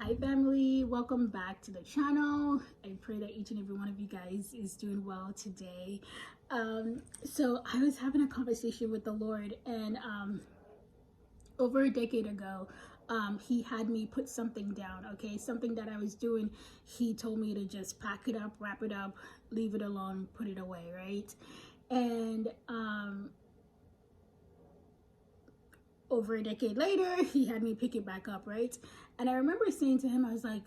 Hi family, welcome back to the channel. I pray that each and every one of you guys is doing well today. So I was having a conversation with the Lord, and over a decade ago, he had me put something down, okay? Something that I was doing. He told me to just pack it up, wrap it up, leave it alone, put it away, right? And over a decade later, he had me pick it back up, right? And I remember saying to him, I was like,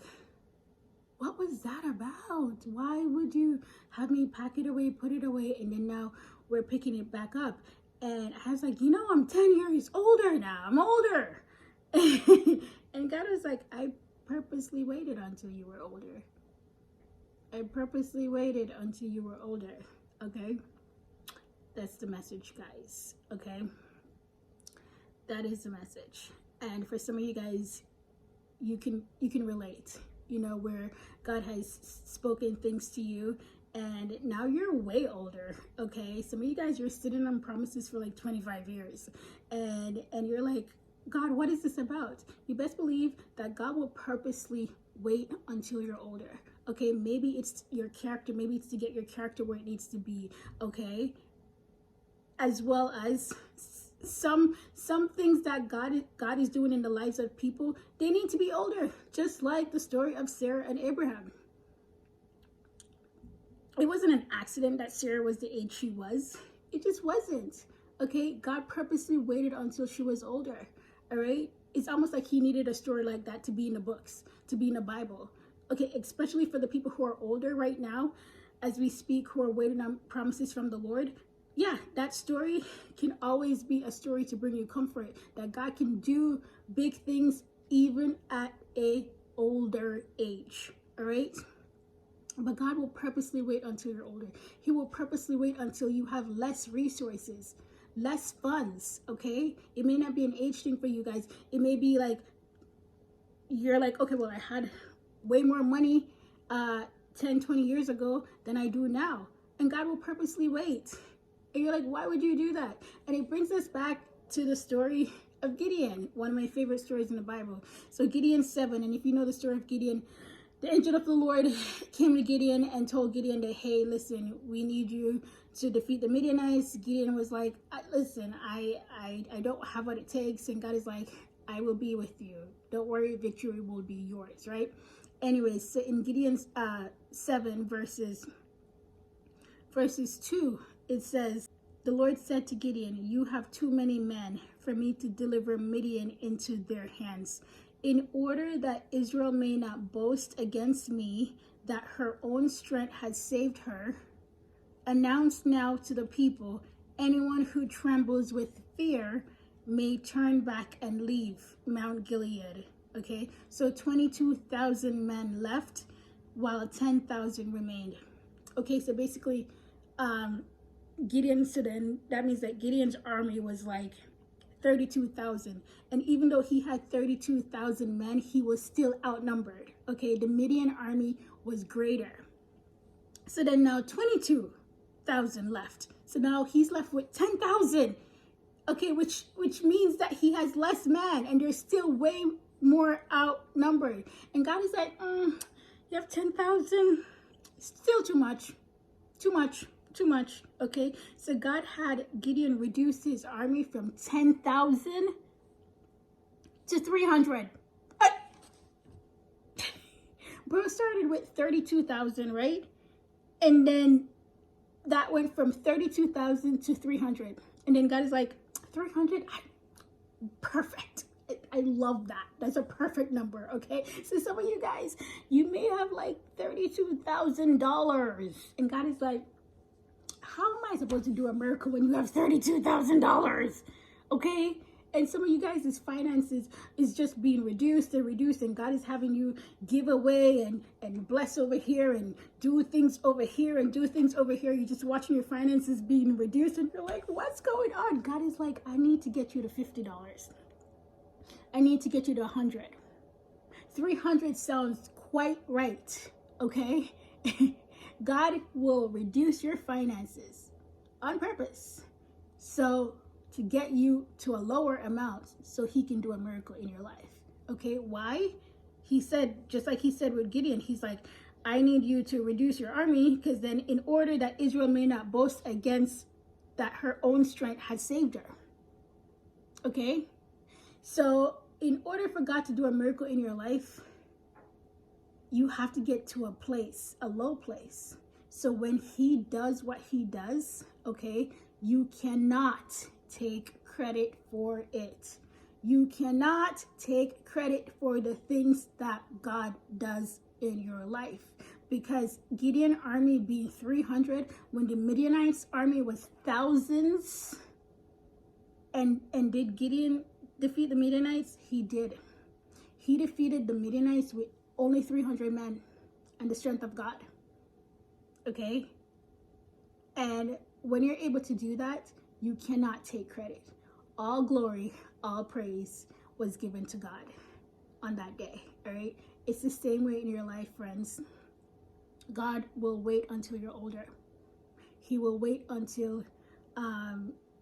what was that about? Why would you have me pack it away, put it away, and then now we're picking it back up? And I was like, I'm 10 years older now. I'm older. And God was like, I purposely waited until you were older. I purposely waited until you were older. Okay? That's the message, guys. Okay? That is the message. And for some of you guys, you can relate, where God has spoken things to you and now you're way older. Okay, some of you guys, you're sitting on promises for like 25 years and you're like, God, what is this about? You best believe that God will purposely wait until you're older. Okay, maybe it's your character, maybe it's to get your character where it needs to be. Okay, as well as some things that God is doing in the lives of people, they need to be older, just like the story of Sarah and Abraham. It wasn't an accident that Sarah was the age she was. It just wasn't. Okay, God purposely waited until she was older. All right, it's almost like he needed a story like that to be in the books, to be in the Bible. Okay, especially for the people who are older right now as we speak, who are waiting on promises from the Lord. Yeah, that story can always be a story to bring you comfort, that God can do big things even at a older age. All right, but God will purposely wait until you're older. He will purposely wait until you have less resources, less funds. Okay, it may not be an age thing for you guys. It may be like you're like, okay, well, I had way more money 10 20 years ago than I do now, and God will purposely wait. And you're like, why would you do that? And it brings us back to the story of Gideon, one of my favorite stories in the Bible. So Gideon 7, and if you know the story of Gideon, the angel of the Lord came to Gideon and told Gideon that, hey, listen, we need you to defeat the Midianites. Gideon was like, listen, I don't have what it takes. And God is like, I will be with you. Don't worry, victory will be yours, right? Anyways, so in Gideon's 7 verses 2, it says, the Lord said to Gideon, you have too many men for me to deliver Midian into their hands. In order that Israel may not boast against me that her own strength has saved her, announce now to the people, anyone who trembles with fear may turn back and leave Mount Gilead. Okay, so 22,000 men left while 10,000 remained. Okay, so basically, Gideon, so then that means that Gideon's army was like 32,000, and even though he had 32,000 men, he was still outnumbered. Okay, the Midian army was greater. So then now 22,000 left. So now he's left with 10,000. Okay, which means that he has less men, and they're still way more outnumbered. And God is like, you have 10,000, still too much. Okay, so God had Gideon reduce his army from 10,000 to 300. Bro started with 32,000, right? And then that went from 32,000 to 300. And then God is like, 300? Perfect. I love that. That's a perfect number, okay? So some of you guys, you may have like $32,000. And God is like, how am I supposed to do a miracle when you have $32,000? Okay? And some of you guys' finances is just being reduced, and God is having you give away and bless over here and do things over here and do things over here. You're just watching your finances being reduced and you're like, what's going on? God is like, I need to get you to $50. I need to get you to 100. 300 sounds quite right, okay? God will reduce your finances on purpose, so to get you to a lower amount so he can do a miracle in your life. Okay, why? He said, just like he said with Gideon, he's like, I need you to reduce your army, because then in order that Israel may not boast against that her own strength has saved her. Okay? So in order for God to do a miracle in your life, you have to get to a place, a low place. So when he does what he does, okay, you cannot take credit for it. You cannot take credit for the things that God does in your life. Because Gideon's army being 300, when the Midianites' army was thousands, and did Gideon defeat the Midianites? He did. He defeated the Midianites with only 300 men and the strength of God. Okay? And when you're able to do that, you cannot take credit. All glory, all praise was given to God on that day. All right? It's the same way in your life, friends. God will wait until you're older. He will wait until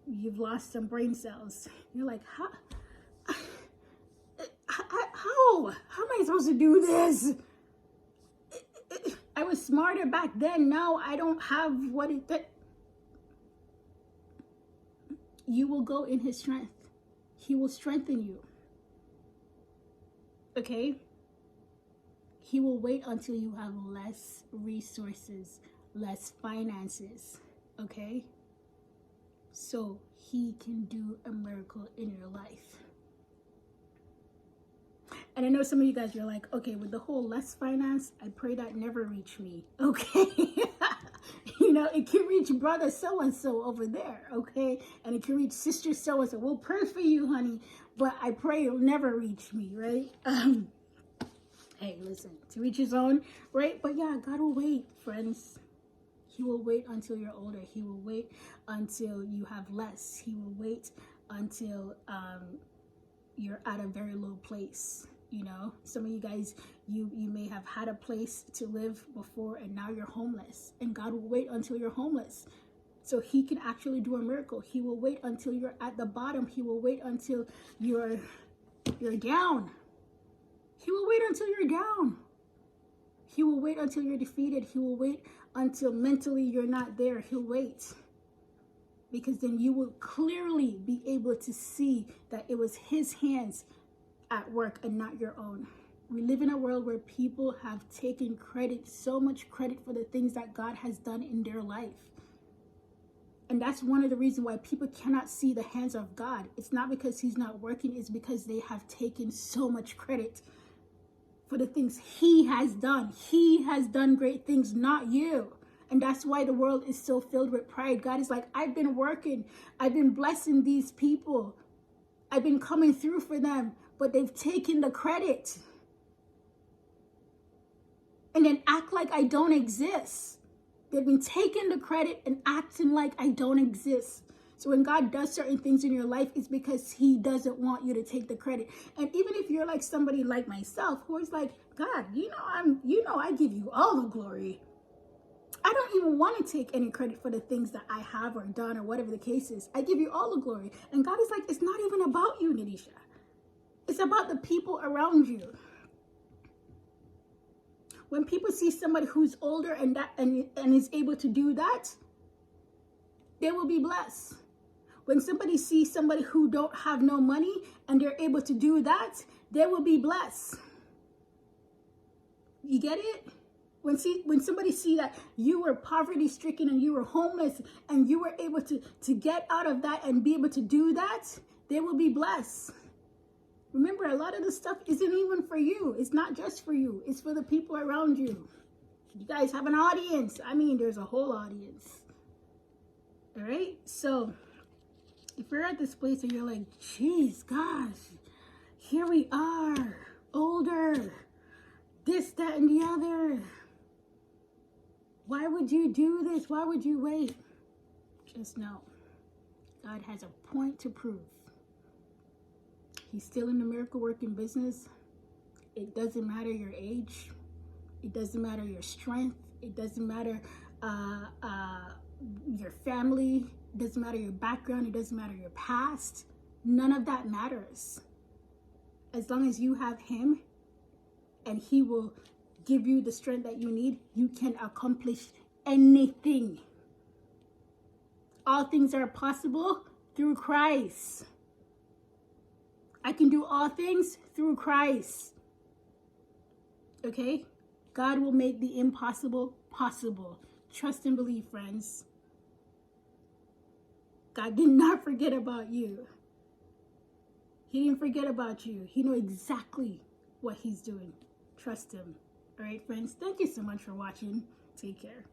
you've lost some brain cells. You're like, how am I supposed to do this? I was smarter back then. Now I don't have what it took. You will go in his strength. He will strengthen you. Okay? He will wait until you have less resources, less finances. Okay? So he can do a miracle in your life. And I know some of you guys, you're like, okay, with the whole less finance, I pray that never reach me. Okay? You know, it can reach brother so-and-so over there, okay? And it can reach sister so-and-so. We'll pray for you, honey, but I pray it'll never reach me, right? Hey, listen, to reach his own, right? But yeah, God will wait, friends. He will wait until you're older. He will wait until you have less. He will wait until you're at a very low place. You know, some of you guys, you may have had a place to live before and now you're homeless. And God will wait until you're homeless. So he can actually do a miracle. He will wait until you're at the bottom. He will wait until you're down. He will wait until you're down. He will wait until you're defeated. He will wait until mentally you're not there. He'll wait. Because then you will clearly be able to see that it was his hands at work and not your own. We live in a world where people have taken credit, so much credit for the things that God has done in their life. And that's one of the reasons why people cannot see the hands of God. It's not because he's not working, it's because they have taken so much credit for the things he has done. He has done great things, not you. And that's why the world is so filled with pride. God is like, I've been working. I've been blessing these people. I've been coming through for them, but they've taken the credit. And then act like I don't exist. They've been taking the credit and acting like I don't exist. So when God does certain things in your life, it's because he doesn't want you to take the credit. And even if you're like somebody like myself, who is like, God, I give you all the glory. I don't even want to take any credit for the things that I have or done or whatever the case is. I give you all the glory. And God is like, it's not even about you, Nadisha. It's about the people around you. When people see somebody who's older and is able to do that, they will be blessed. When somebody sees somebody who don't have no money and they're able to do that, they will be blessed. You get it? When somebody see that you were poverty stricken and you were homeless and you were able to get out of that and be able to do that, they will be blessed. Remember, a lot of the stuff isn't even for you. It's not just for you. It's for the people around you. You guys have an audience. I mean, there's a whole audience. All right? So, if you're at this place and you're like, geez, gosh, here we are, older, this, that, and the other. Why would you do this? Why would you wait? Just know, God has a point to prove. He's still in the miracle working business. It doesn't matter your age. It doesn't matter your strength. It doesn't matter your family. It doesn't matter your background. It doesn't matter your past. None of that matters. As long as you have him, and he will give you the strength that you need, you can accomplish anything. All things are possible through Christ. I can do all things through Christ. Okay? God will make the impossible possible. Trust and believe, friends. God did not forget about you. He didn't forget about you. He knows exactly what he's doing. Trust him. All right, friends. Thank you so much for watching. Take care.